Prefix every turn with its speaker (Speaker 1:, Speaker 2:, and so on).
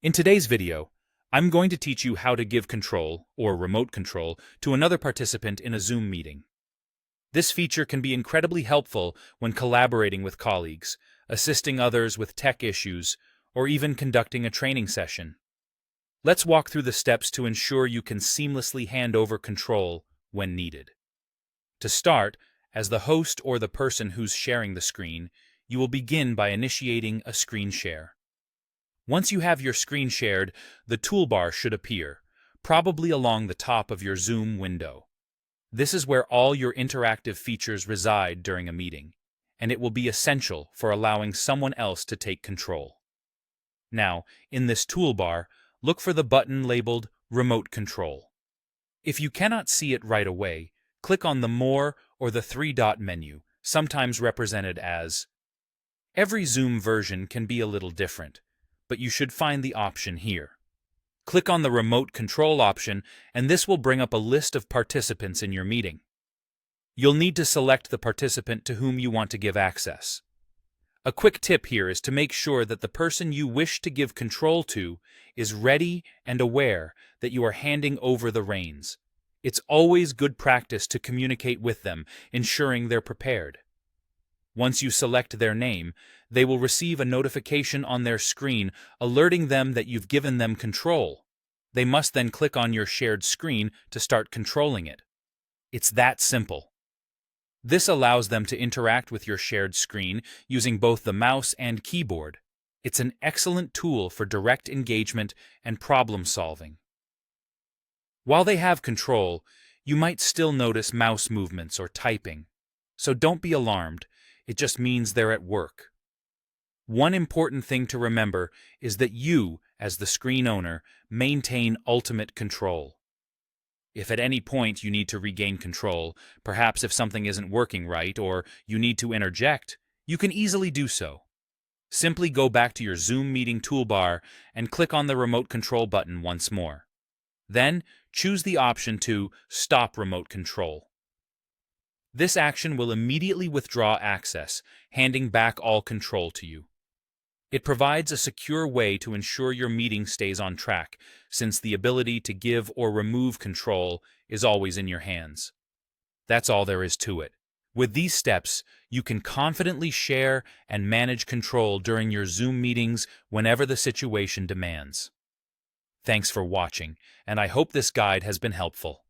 Speaker 1: In today's video, I'm going to teach you how to give control, or remote control, to another participant in a Zoom meeting. This feature can be incredibly helpful when collaborating with colleagues, assisting others with tech issues, or even conducting a training session. Let's walk through the steps to ensure you can seamlessly hand over control when needed. To start, as the host or the person who's sharing the screen, you will begin by initiating a screen share. Once you have your screen shared, the toolbar should appear, probably along the top of your Zoom window. This is where all your interactive features reside during a meeting, and it will be essential for allowing someone else to take control. Now, in this toolbar, look for the button labeled Remote Control. If you cannot see it right away, click on the More or the three-dot menu, sometimes represented as. Every Zoom version can be a little different, but you should find the option here. Click on the Remote Control option, and this will bring up a list of participants in your meeting. You'll need to select the participant to whom you want to give access. A quick tip here is to make sure that the person you wish to give control to is ready and aware that you are handing over the reins. It's always good practice to communicate with them, ensuring they're prepared. Once you select their name, they will receive a notification on their screen alerting them that you've given them control. They must then click on your shared screen to start controlling it. It's that simple. This allows them to interact with your shared screen using both the mouse and keyboard. It's an excellent tool for direct engagement and problem solving. While they have control, you might still notice mouse movements or typing. So don't be alarmed. It just means they're at work. One important thing to remember is that you, as the screen owner, maintain ultimate control. If at any point you need to regain control, perhaps if something isn't working right or you need to interject, you can easily do so. Simply go back to your Zoom meeting toolbar and click on the remote control button once more. Then, choose the option to Stop Remote Control. This action will immediately withdraw access, handing back all control to you. It provides a secure way to ensure your meeting stays on track, since the ability to give or remove control is always in your hands. That's all there is to it. With these steps, you can confidently share and manage control during your Zoom meetings whenever the situation demands. Thanks for watching, and I hope this guide has been helpful.